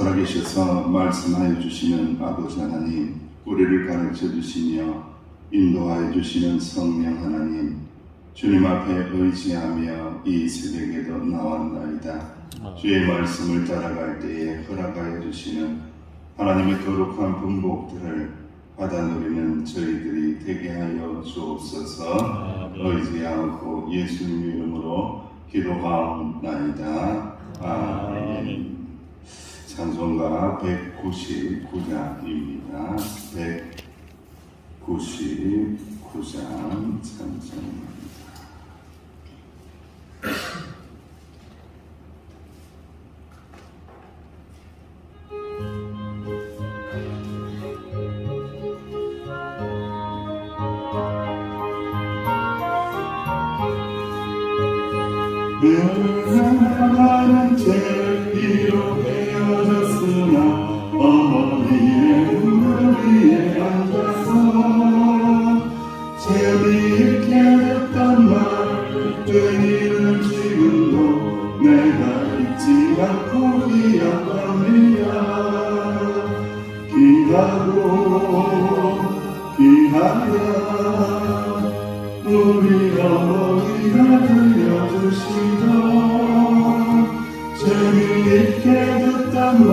살아계셔서 말씀하여 주시는 아버지 하나님, 우리를 가르쳐 주시며 인도하여 주시는 성령 하나님, 주님 앞에 의지하며 이 새벽에도 나왔나이다. 주의 말씀을 따라갈 때에 허락하여 주시는 하나님의 거룩한 분복들을 받아 누리는 저희들이 되게 하여 주옵소서. 의지하고 예수님 이름으로 기도하옵나이다. 아멘. 찬송가 199장입니다. 199장 찬송입니다. 나는 제비로 헤어졌으나 어머니의 무릎 위에 앉아서 재미있게 했던 말 되기는 지금도 내가 잊지 않고 기억합니다. 귀하다 우리 어머니가 들려주시던 재미있게 듣던 말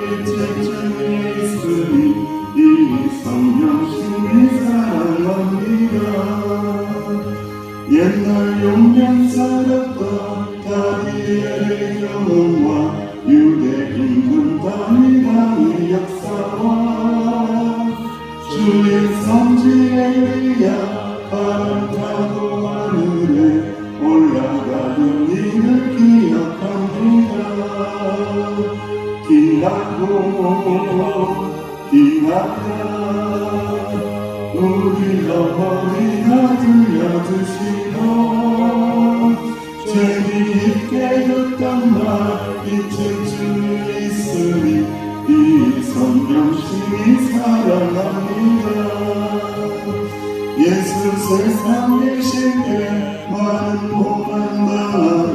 이 책중에 있으니 이 성경심이 사랑합니다. 옛날 용맹 살았던 다니엘의 경험과 유대 임금 다윗왕의 역사와 주의 성지 엘리야 바람 타고 하늘에 올라가는 이를 기억합니다. 귀하다 우리 어머니가 들려주시던 재미있게 듣던 말 이 책 중에 있으니 이 성경심이 사랑합니다. 예수 세상 계실 때 많은 고난 당하고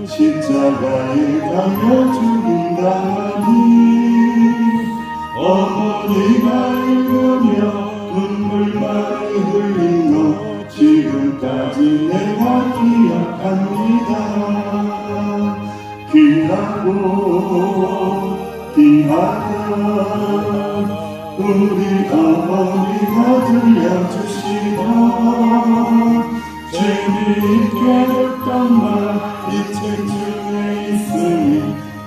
십자가에 달려 죽임당하니 어머니가 읽으며 눈물 많이 흘린 거 지금까지 내가 기억합니다. 귀하다 우리 어머니가 들려주시던 재미있게 듣던 말 이 책 중에 있으니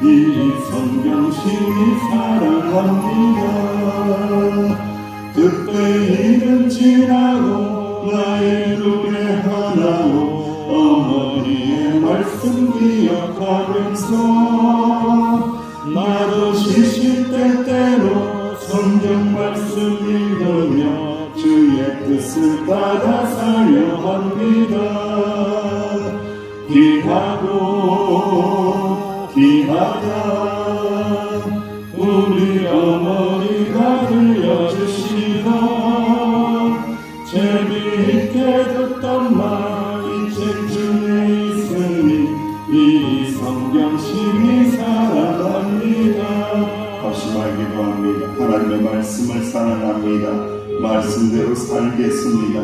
이 성경심이 사랑합니다. 그때 일은 지나고 나의 눈에 하나로 어머니의 말씀 기억하면서 나도 쉬실 때때로 성경 말씀 읽으며 주의 뜻을 따라 살려 합니다. 귀하다 우리 어머니가 들려주시던 재미있게 듣던 말 이 책 중에 있으니 이 성경심이 사랑합니다. 합심하여 기도합니다. 하나님의 말씀을 사랑합니다. 말씀대로 살겠습니다.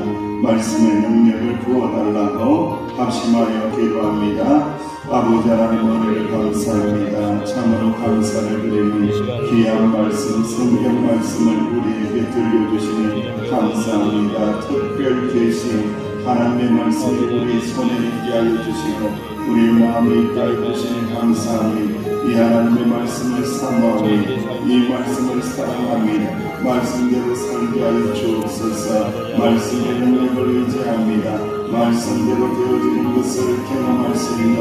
말씀의 능력을 부어달라고 합심하여 기도합니다. 아버지 하나님 은혜를 감사합니다. 참으로 감사를 드리니 귀한 말씀 성경 말씀을 우리에게 들려주시니 감사합니다. 특별 계시 하나님의 말씀이 우리 손에 있게 하여 주시고 우리 마음에 있게 하여 주시니 감사합니다. 이 하나님의 말씀을 사모하니 이 말씀을 사랑합니다. 말씀대로 살게 하여 주옵소서. 말씀의 능력을 의지합니다. 말씀대로 되어지는 것을 경험할 수 있는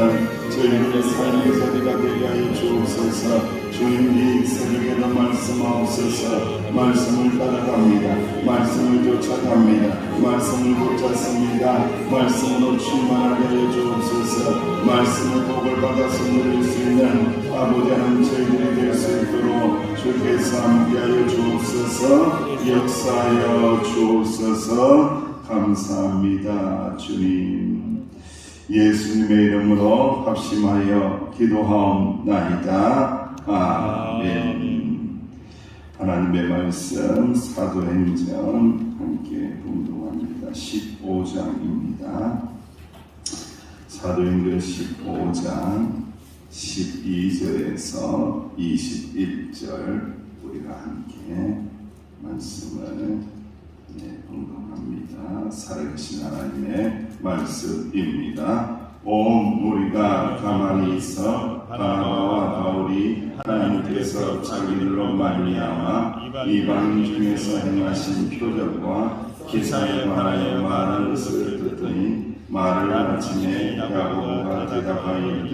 저희들의 삶의 자리가 되게 하여 주옵소서. 주님 이 새벽에도 말씀하옵소서. 말씀을 따라갑니다. 말씀을 쫓아갑니다. 말씀을 붙잡습니다. 말씀으로 충만하게 하여 주옵소서. 말씀을 복을 받아서 누릴 수 있는 아버지 하나님 저희들이 될 수 있도록 주께서 함께하여 주옵소서. 역사하여 주옵소서. 감사합니다. 주님 예수님의 이름으로 합심하여 기도하옵나이다. 아멘. 하나님의 말씀 사도행전 함께 공동합니다. 15장입니다. 사도행전 15장 12절에서 21절 우리가 함께 말씀을 공동합니다. 살아계신 하나님의 말씀입니다. 온 무리가 가만히 있어 바나바와 바울이 하나님께서 자기들로 말미암아 이방인 중에서 행하신 표적과 기사에 관하여 말하는 것을 듣더니 말을 아침에 야고보가 대답하여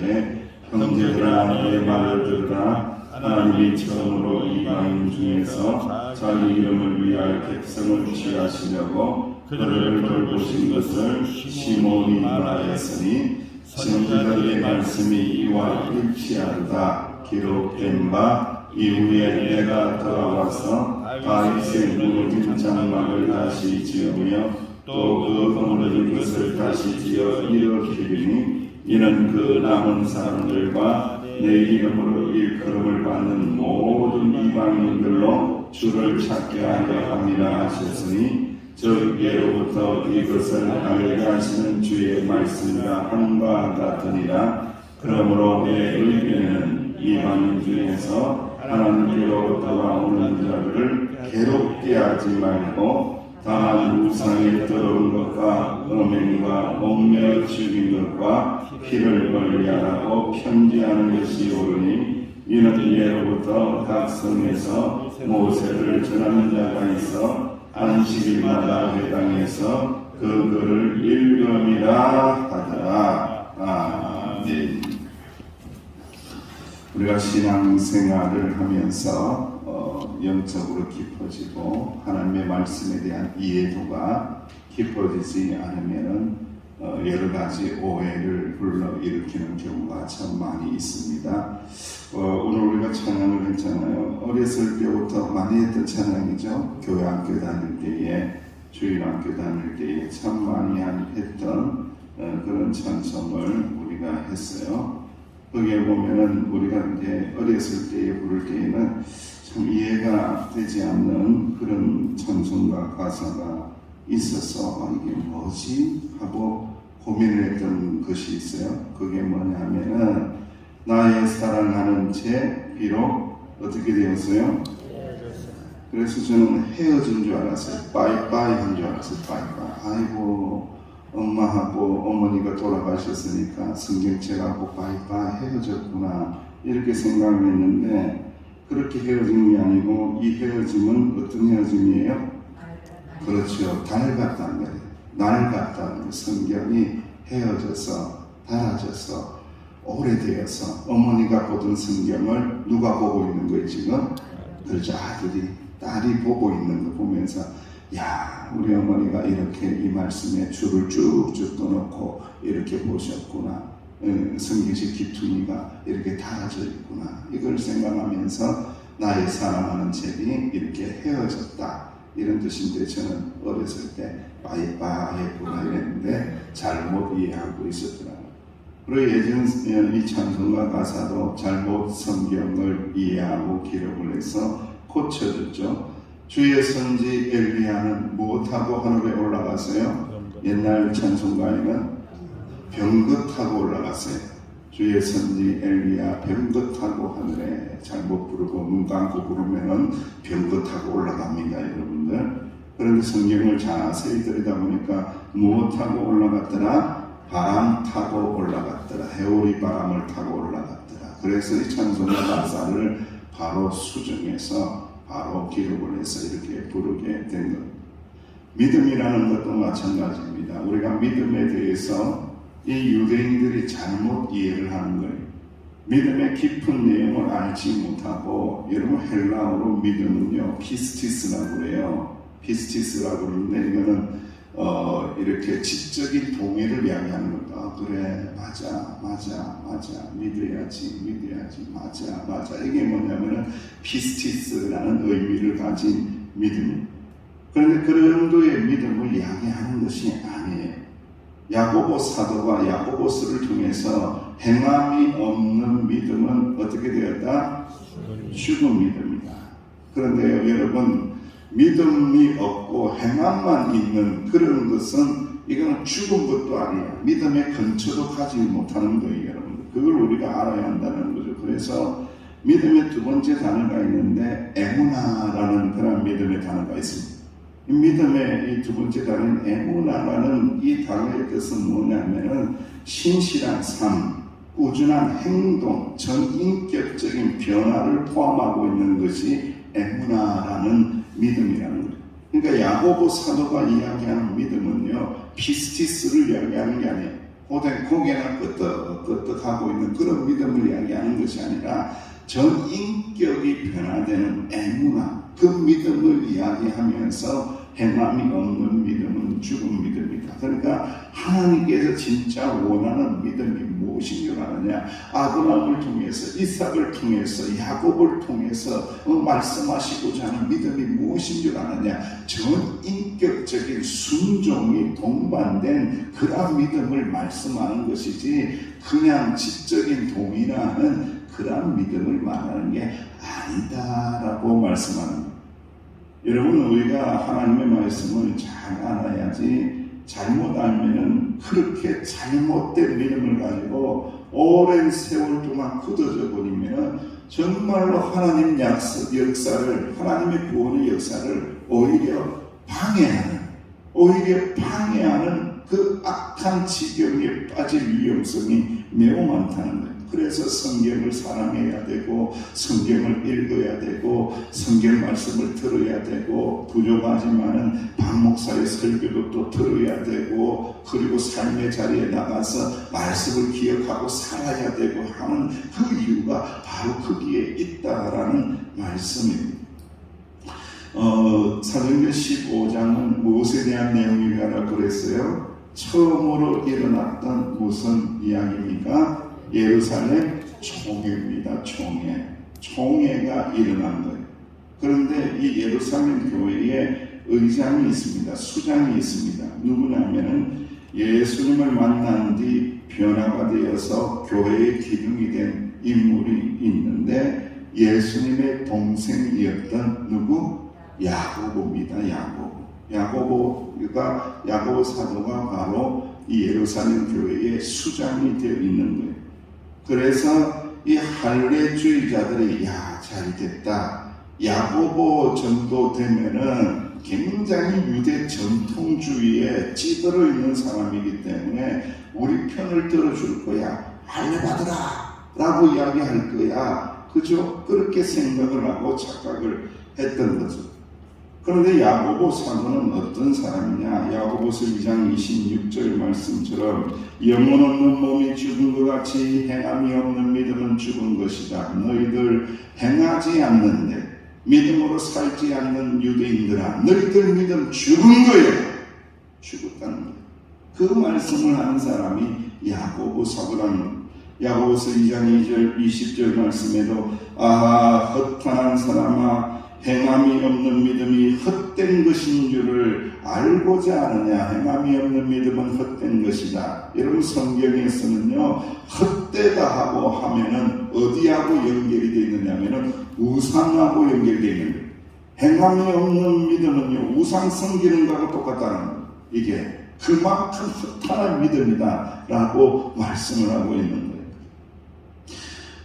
형제들아 너의 말을 들으라. 하나님이 처음으로 이방인 중에서 자기 이름을 위하여 백성을 취하시려고 그들을 돌보신 것을 시몬이 말하였으니 선지자들의 말씀이 이와 일치하도다. 기록된 바 이후에 내가 돌아와서 다윗의 무너진 장막을 다시 지으며 또 그 무너진 것을 다시 지어 일으키리니 이는 그 남은 사람들과 내 이름으로 일컬음을 받는 모든 이방인들로 주를 찾게 하려 함이라 하셨으니 저에게로부터 이것을 알게 하시는 주의 말씀과 한과 같으니라. 그러므로 내 의견은 이방인 중에서 하나님께로부터 오는 자들을 괴롭게 하지 말고 다만 우상에 들어온 것과 음행과 옥매어 죽인 것과 피를 멀리하라고 편지하는 것이 옳으니 이는 예로부터 각 성에서 모세를 전하는 자가 있어 안식일마다 회당에서 그 글을 읽음이라 하더라. 아멘. 우리가 신앙생활을 하면서 영적으로 깊어지고 하나님의 말씀에 대한 이해도가 깊어지지 않으면 여러 가지 오해를 불러일으키는 경우가 참 많이 있습니다. 오늘 우리가 찬양을 했잖아요. 어렸을 때부터 많이 했던 찬양이죠. 교회학교 다닐 때에, 주일학교 다닐 때에 참 많이 했던 그런 찬송을 우리가 했어요. 거기에 보면은 우리가 이제 어렸을 때에 부를 때에는 참 이해가 되지 않는 그런 찬송과 가사가 있어서 이게 뭐지? 하고 고민을 했던 것이 있어요. 그게 뭐냐면은 나의 사랑하는 채 비록 어떻게 되었어요? 그래서 저는 헤어진 줄 알았어요. 빠이빠이 한 줄 알았어요. 빠이빠이. 아이고 엄마하고 어머니가 돌아가셨으니까 성경책하고 빠이빠이 헤어졌구나 이렇게 생각을 했는데 그렇게 헤어진 게 아니고 이 헤어짐은 어떤 헤어짐이에요? 그렇죠. 닮았다는 거예요. 날 같다는 거예요. 성경이 헤어져서 달아져서 오래되어서 어머니가 보던 성경을 누가 보고 있는 거예요 지금? 그렇죠. 아들이 딸이 보고 있는 거 보면서 야 우리 어머니가 이렇게 이 말씀에 줄을 쭉쭉 떠놓고 이렇게 보셨구나. 성경식 기퉁이가 이렇게 달아져 있구나. 이걸 생각하면서 나의 사랑하는 책이 이렇게 헤어졌다. 이런 뜻인데 저는 어렸을 때 빠이빠이 했구나 이랬는데 잘못 이해하고 있었더라고요. 그리고 예전 이 찬송가 가사도 잘못 성경을 이해하고 기록을 해서 고쳐졌죠. 주의 선지 엘리야는 무엇하고 하늘에 올라갔어요? 옛날 찬송가에는 병거 타고 올라갔어요. 주의 선지 엘리야 병거 타고 하늘에 잘못 부르고 눈 감고 부르면은 병거 타고 올라갑니다, 여러분들. 그런데 성경을 자세히 들여다보니까 무엇 타고 올라갔더라? 바람 타고 올라갔더라. 해오리 바람을 타고 올라갔더라. 그래서 이 찬송가 가사를 바로 수정해서 바로 기록을 해서 이렇게 부르게 된 것. 믿음이라는 것도 마찬가지입니다. 우리가 믿음에 대해서 이 유대인들이 잘못 이해를 하는 거예요. 믿음의 깊은 내용을 알지 못하고 여러분 헬라어로 믿음은요 피스티스라고 그래요. 피스티스라고 그러는데 이거는 이렇게 지적인 동의를 이야기하는 겁니다. 그래 맞아 믿어야지 맞아 이게 뭐냐면은 피스티스라는 의미를 가진 믿음이에요. 그런데 그런 정도의 믿음을 이야기하는 것이 아니에요. 야고보 사도가 야고보서를 통해서 행함이 없는 믿음은 어떻게 되었다? 죽은 믿음이다. 그런데요, 여러분, 믿음이 없고 행함만 있는 그런 것은 이거는 죽은 것도 아니에요. 믿음의 근처도 가지 못하는 거예요, 여러분. 그걸 우리가 알아야 한다는 거죠. 그래서 믿음의 두 번째 단어가 있는데 에무나라는 그런 믿음의 단어가 있습니다. 이 믿음의 이 두 번째 단어는 에무나라는 이 단어의 뜻은 뭐냐면은 신실한 삶, 꾸준한 행동, 전인격적인 변화를 포함하고 있는 것이 에무나라는 믿음이라는 거예요. 그러니까 야고보 사도가 이야기하는 믿음은요, 피스티스를 이야기하는 게 아니에요. 고개나 끄떡끄떡하고 있는 그런 믿음을 이야기하는 것이 아니라 전인격이 변화되는 에무나, 그 믿음을 이야기하면서 행함이 없는 믿음은 죽은 믿음이다. 그러니까 하나님께서 진짜 원하는 믿음이 무엇인 줄 아느냐? 아브라함을 통해서, 이삭을 통해서, 야곱을 통해서 말씀하시고자 하는 믿음이 무엇인 줄 아느냐? 전인격적인 순종이 동반된 그러한 믿음을 말씀하는 것이지 그냥 지적인 동의라는 그러한 믿음을 말하는 게 아니다라고 말씀하는 거예요. 여러분, 우리가 하나님의 말씀을 잘 알아야지 잘못 알면은 그렇게 잘못된 믿음을 가지고 오랜 세월 동안 굳어져 버리면은 정말로 하나님 역사를, 하나님의 구원의 역사를 오히려 방해하는 그 악한 지경에 빠질 위험성이 매우 많다는 거예요. 그래서 성경을 사랑해야 되고, 성경을 읽어야 되고, 성경 말씀을 들어야 되고, 부족하지만은 박 목사의 설교도 또 들어야 되고, 그리고 삶의 자리에 나가서 말씀을 기억하고 살아야 되고 하는 그 이유가 바로 거기에 있다라는 말씀입니다. 사도행전 15장은 무엇에 대한 내용이라고 그랬어요? 처음으로 일어났던 무슨 이야기입니까? 예루살렘 총회입니다. 총회가 일어난 거예요. 그런데 이 예루살렘 교회에 의장이 있습니다. 수장이 있습니다. 누구냐면은 예수님을 만난 뒤 변화가 되어서 교회의 기둥이 된 인물이 있는데 예수님의 동생이었던 누구? 야고보입니다. 야고보 사도가 바로 이 예루살렘 교회의 수장이 되어 있는 거예요. 그래서 이 할례주의자들이 잘됐다. 야고보 정도 되면은 굉장히 유대 전통주의에 찌들어 있는 사람이기 때문에 우리 편을 들어줄 거야. 할례 받으라 라고 이야기할 거야. 그죠? 그렇게 생각을 하고 착각을 했던 거죠. 그런데 야고보 사도는 어떤 사람이냐? 야고보서 2장 26절 말씀처럼 영혼 없는 몸이 죽은 것 같이 행함이 없는 믿음은 죽은 것이다. 너희들 행하지 않는데 믿음으로 살지 않는 유대인들아, 너희들 믿음 죽은 거예요. 죽었다는 거예요. 그 말씀을 하는 사람이 야고보 사도라는 거예요. 야고보서 2장 2절 20절 말씀에도 허탄한 사람아, 행함이 없는 믿음이 헛된 것인 줄을 알고자 하느냐? 행함이 없는 믿음은 헛된 것이다. 여러분, 성경에서는요, 헛되다 하고 하면은 어디하고 연결이 되어 있느냐면은 우상하고 연결되어 있는 거예요. 행함이 없는 믿음은요, 우상 섬기는 거하고 똑같다는 거예요. 이게 그만큼 헛탄한 믿음이다 라고 말씀을 하고 있는 거예요.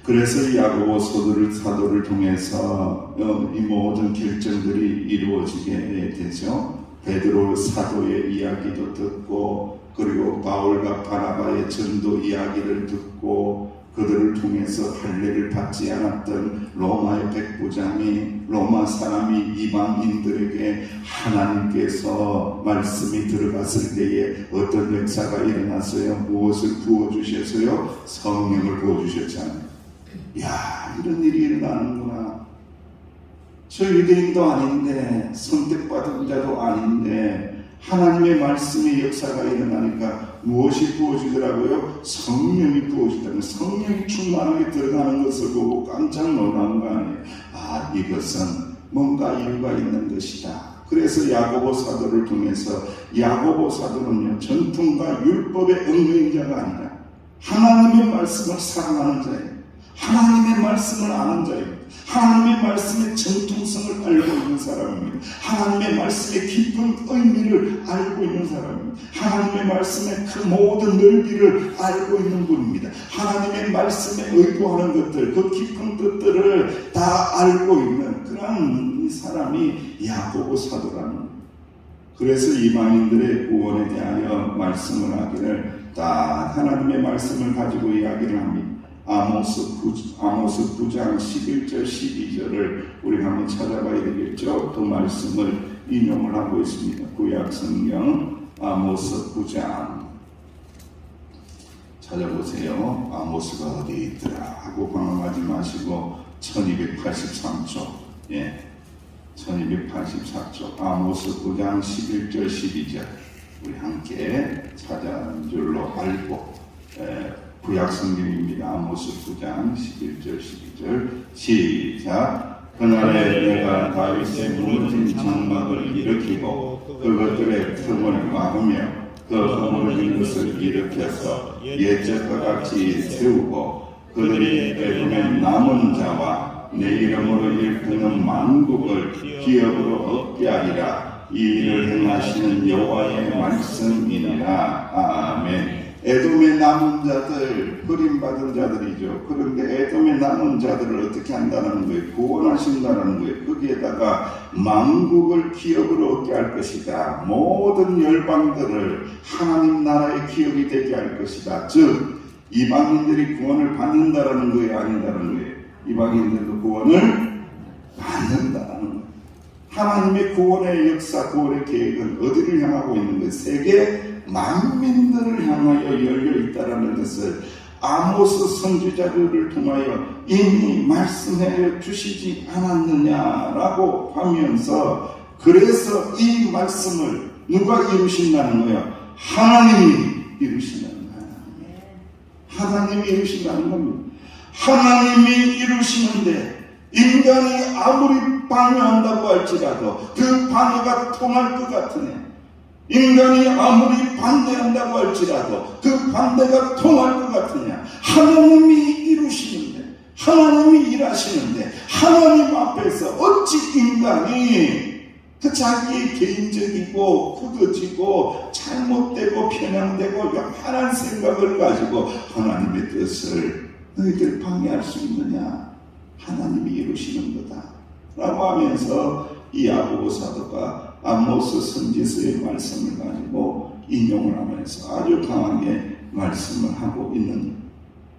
그래서 야고보 사도를 통해서 이 모든 결정들이 이루어지게 되죠. 베드로 사도의 이야기도 듣고, 그리고 바울과 바나바의 전도 이야기를 듣고, 그들을 통해서 할례를 받지 않았던 로마의 백부장이, 로마 사람이 이방인들에게 하나님께서 말씀이 들어갔을 때에 어떤 역사가 일어났어요? 무엇을 부어주셨어요? 성령을 부어주셨잖아요. 이런 일이 일어나는구나. 저 유대인도 아닌데, 선택받은 자도 아닌데, 하나님의 말씀의 역사가 일어나니까 무엇이 부어지더라고요? 성령이 부어지다는, 성령이 충만하게 들어가는 것을 보고 깜짝 놀란 거 아니에요. 이것은 뭔가 이유가 있는 것이다. 그래서 야고보 사도를 통해서 야고보 사도는요, 전통과 율법의 얽매인 자가 아니라 하나님의 말씀을 사랑하는 자예요. 하나님의 말씀을 아는 자예요. 하나님의 말씀의 정통성을 알고 있는 사람입니다. 하나님의 말씀의 깊은 의미를 알고 있는 사람입니다. 하나님의 말씀의 그 모든 넓이를 알고 있는 분입니다. 하나님의 말씀에 의도하는 것들, 그 깊은 뜻들을 다 알고 있는 그런 사람이 야고보 사도라는 거예요. 그래서 이방인들의 구원에 대하여 말씀을 하기를 다 하나님의 말씀을 가지고 이야기를 합니다. 아모스 9장 11절 12절을 우리 한번 찾아봐야 되겠죠. 그 말씀을 인용을 하고 있습니다. 구약 성경 아모스 9장 찾아보세요. 아모스가 어디 있더라 하고 방황하지 마시고 1283쪽 1284쪽 아모스 9장 11절 12절 우리 함께 찾아온 줄로 알고 구약 성경입니다. 아모스 9장 11절 12절 시작. 그날에 내가 다윗의 무너진 장막을 일으키고 그것들의 틈을 막으며 그 허물어진 것을 일으켜서 옛적과 같이 세우고 그들이 에돔의 남은 자와 내 이름으로 일컫는 만국을 기업으로 얻게 하리라. 이 일을 행하시는 여호와의 말씀이니라. 아멘. 에돔의 남은 자들, 버림받은 자들이죠. 그런데 에돔의 남은 자들을 어떻게 한다는 거예요? 구원하신다는 거예요. 거기에다가 만국을 기업으로 얻게 할 것이다. 모든 열방들을 하나님 나라의 기업이 되게 할 것이다. 즉 이방인들이 구원을 받는다라는 거예요? 아닌다는 거예요? 이방인들도 구원을 받는다라는 거예요. 하나님의 구원의 역사, 구원의 계획은 어디를 향하고 있는 거예요? 세계 만민들을 향하여 열려 있다라는 것을 아모스 선지자들을 통하여 이미 말씀해 주시지 않았느냐라고 하면서 그래서 이 말씀을 누가 이루신다는 거예요? 하나님이 이루신다는 거예요. 하나님이 이루신다는 겁니다. 하나님이 이루시는데 인간이 아무리 방해한다고 할지라도 그 방해가 통할 것 같으네. 인간이 아무리 반대한다고 할지라도 그 반대가 통할 것 같으냐. 하나님이 이루시는데, 하나님이 일하시는데 하나님 앞에서 어찌 인간이 그 자기의 개인적이고 굳어지고 잘못되고 편향되고 요만한 생각을 가지고 하나님의 뜻을 너희들 방해할 수 있느냐. 하나님이 이루시는 거다 라고 하면서 이 야고보 사도가 아모스 선지서의 말씀을 가지고 인용을 하면서 아주 강하게 말씀을 하고 있는 거예요.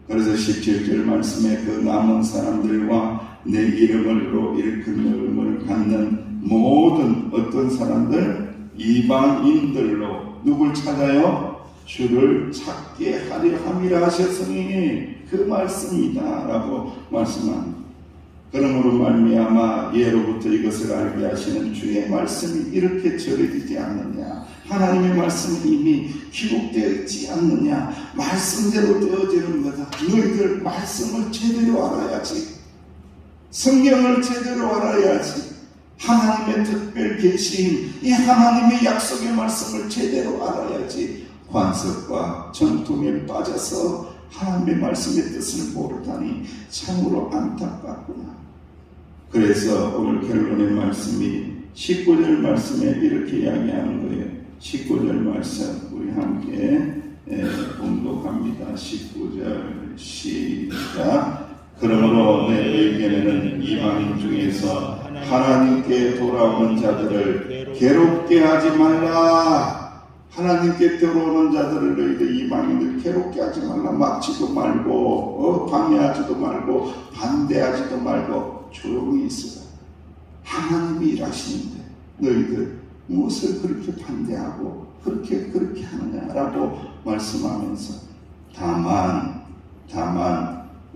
그래서 17절 말씀에 그 남은 사람들과 내 이름으로 일컫음을 받는 모든 어떤 사람들 이방인들로 누굴 찾아요? 주를 찾게 하려 함이라 하셨으니 그 말씀이다 라고 말씀합니다. 그러므로 말미암아 예로부터 이것을 알게 하시는 주의 말씀이 이렇게 전해지지 않느냐. 하나님의 말씀이 이미 기록되어 있지 않느냐. 말씀대로 되어지는 거다. 너희들 말씀을 제대로 알아야지. 성경을 제대로 알아야지. 하나님의 특별 계시인 이 하나님의 약속의 말씀을 제대로 알아야지. 관습과 전통에 빠져서 하나님의 말씀의 뜻을 모르다니 참으로 안타깝구나. 그래서 오늘 결론의 말씀이 19절 말씀에 이렇게 이야기하는 거예요. 19절 말씀 우리 함께 봉독합니다. 19절 시작. 그러므로 내 의견에는 이방인 중에서 하나님께 돌아오는 자들을 괴롭게 하지 말라. 하나님께 들어오는 자들을 너희들 이방인들 괴롭게 하지 말라. 막지도 말고 방해하지도 말고 반대하지도 말고 조용히 있어라. 하나님이 일하시는데 너희들 무엇을 그렇게 반대하고 그렇게 하느냐라고 말씀하면서 다만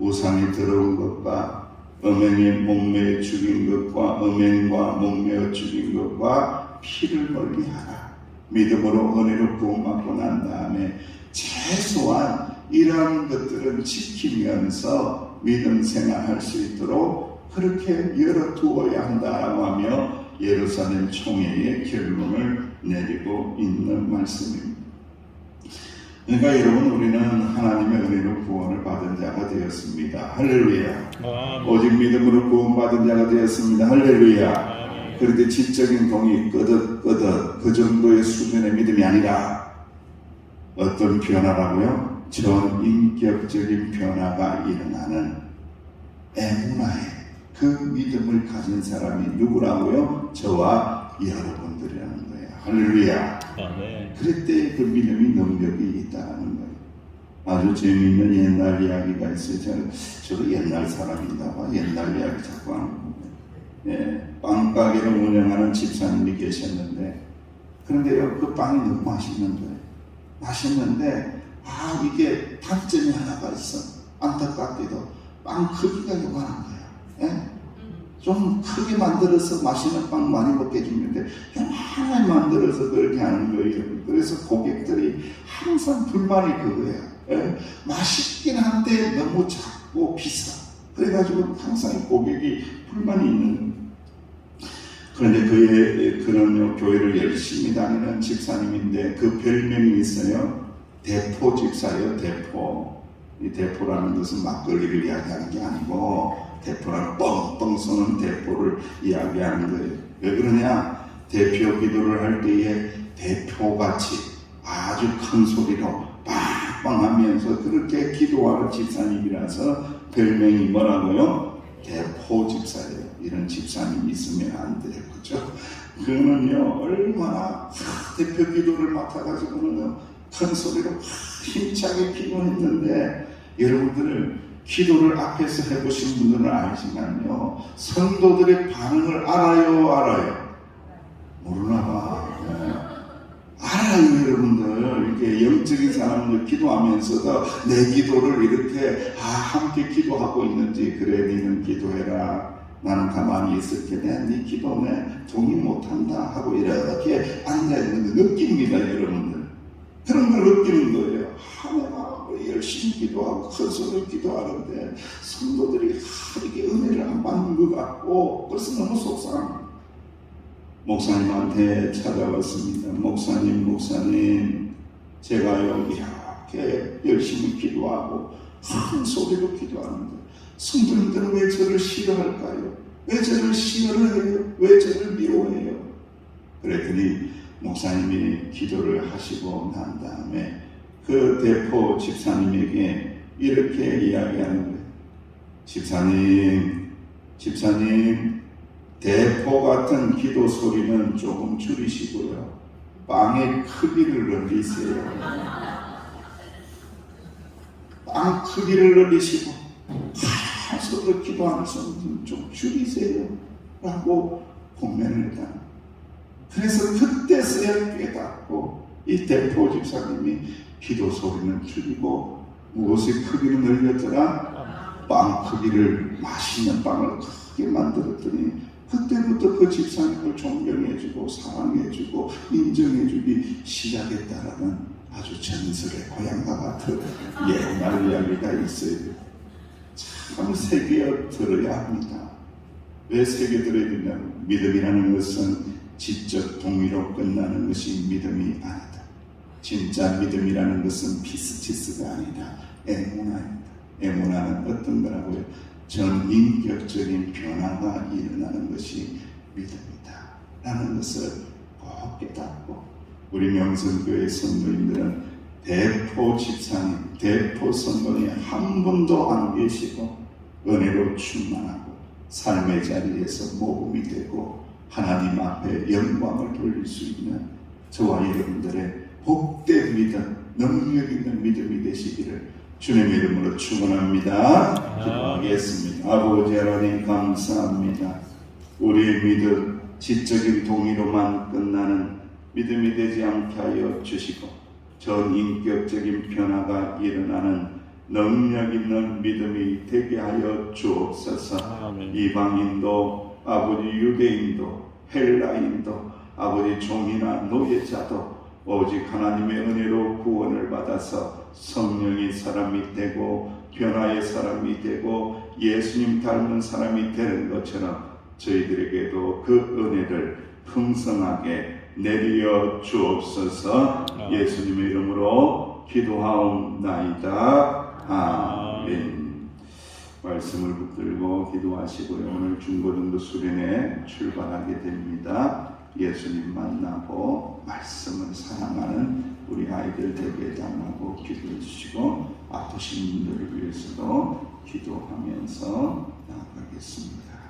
우상에 들어온 것과 음행에 목매어 죽인 것과 음행과 목매어 죽인 것과 피를 멀리하라. 믿음으로 은혜로 구원받고 난 다음에 최소한 이러한 것들은 지키면서 믿음 생활할 수 있도록 그렇게 열어두어야 한다고 하며 예루살렘 총회의 결론을 내리고 있는 말씀입니다. 그러니까 여러분, 우리는 하나님의 은혜로 구원을 받은 자가 되었습니다. 할렐루야. 오직 믿음으로 구원받은 자가 되었습니다. 할렐루야. 그런데 지적인 동의 끄덕끄덕 그 정도의 수준의 믿음이 아니라 어떤 변화라고요? 전인격적인 변화가 일어나는 에무나의 그 믿음을 가진 사람이 누구라고요? 저와 여러분들이라는 거예요. 할렐루야. 그럴 때 그 믿음이 능력이 있다는 거예요. 아주 재미있는 옛날 이야기가 있어요. 저도 옛날 사람인가 봐. 옛날 이야기 자꾸 하는 거예요. 빵가게를 운영하는 집사님이 계셨는데, 그런데요, 그 빵이 너무 맛있는 거예요. 맛있는데, 이게 단점이 하나가 있어. 안타깝게도 빵 크기가 요만한 거야. 좀 크게 만들어서 맛있는 빵 많이 먹게 해주는데 요만하게 만들어서 그렇게 하는 거예요. 그래서 고객들이 항상 불만이 그거예요. 맛있긴 한데 너무 작고 비싸. 그래가지고 항상 고객이 불만이 있는 거예요. 그런데 그런 교회를 열심히 다니는 집사님인데 그 별명이 있어요. 대포 집사예요. 대포. 이 대포라는 것은 막걸리를 이야기하는 게 아니고 대포라는 뻥뻥 쏘는 대포를 이야기하는 거예요. 왜 그러냐? 대표 기도를 할 때에 대포같이 아주 큰 소리로 빵빵 하면서 그렇게 기도하는 집사님이라서 별명이 뭐라고요? 대포 집사예요. 이런 집사님이 있으면 안 돼요. 그죠? 그거는요, 얼마나 대표 기도를 맡아가지고는 큰 소리로 힘차게 기도했는데, 여러분들 기도를 앞에서 해보신 분들은 알지만요, 성도들의 반응을 알아요? 모르나 봐. 알아요, 여러분들. 이렇게 영적인 사람들 기도하면서도 내 기도를 이렇게 함께 기도하고 있는지, 그래, 니는 기도해라. 나는 가만히 있을게. 네 기도에 동의 못한다 하고 이렇게 앉아있는 거 느낍니다, 여러분들. 그런 걸 느끼는 거예요. 내가 열심히 기도하고 큰 소리로 기도하는데 성도들이 이게 은혜를 안 받는 것 같고, 그래서 너무 속상합니다. 목사님한테 찾아왔습니다. 목사님, 제가요 이렇게 열심히 기도하고 큰 소리로 기도하는데 성도님들은 왜 저를 싫어할까요? 왜 저를 싫어해요? 왜 저를 미워해요? 그랬더니 목사님이 기도를 하시고 난 다음에 그 대포 집사님에게 이렇게 이야기하는 거예요. 집사님, 대포 같은 기도 소리는 조금 줄이시고요. 빵의 크기를 늘리세요. 빵 크기를 늘리시고 하소서 기도하는 소리는 좀 줄이세요. 라고 공면을 했다. 그래서 그때서야 깨닫고 이 대포 집사님이 기도 소리는 줄이고 무엇의 크기를 늘렸더라? 빵 크기를, 맛있는 빵을 크게 만들었더니 그때부터 그 집사님을 존경해주고 사랑해주고 인정해주기 시작했다라는 아주 전설의 고향과 같은 옛날 이야기가 있어요. 참 새겨 들어야 합니다. 왜 새겨 들어야 되냐면, 믿음이라는 것은 지적 동의로 끝나는 것이 믿음이 아니다. 진짜 믿음이라는 것은 피스티스가 아니라 에모나입니다. 에모나는 어떤 거라고요? 전인격적인 변화가 일어나는 것이 믿음이다 라는 것을 꼭 깨닫고, 우리 명성교회 성도님들은 대포 집사님, 대포 성도님 한 분도 안 계시고 은혜로 충만하고 삶의 자리에서 모범이 되고 하나님 앞에 영광을 돌릴 수 있는 저와 여러분들의 복된 믿음, 능력 있는 믿음이 되시기를 주님의 이름으로 축원합니다. 기도하겠습니다. 아버지 하나님 감사합니다. 우리의 믿음, 지적인 동의로만 끝나는 믿음이 되지 않게 하여 주시고 전인격적인 변화가 일어나는 능력 있는 믿음이 되게 하여 주옵소서. 이방인도 아버지 유대인도 헬라인도 아버지 종이나 노예자도 오직 하나님의 은혜로 구원을 받아서 성령의 사람이 되고 변화의 사람이 되고 예수님 닮은 사람이 되는 것처럼 저희들에게도 그 은혜를 풍성하게 내려 주옵소서. 예수님의 이름으로 기도하옵나이다. 아멘. 말씀을 붙들고 기도하시고요. 오늘 중고등부 수련회 출발하게 됩니다. 예수님 만나고 말씀을 사랑하는 우리 아이들 되게 달라고 기도해 주시고 아프신 분들을 위해서도 기도하면서 나아가겠습니다.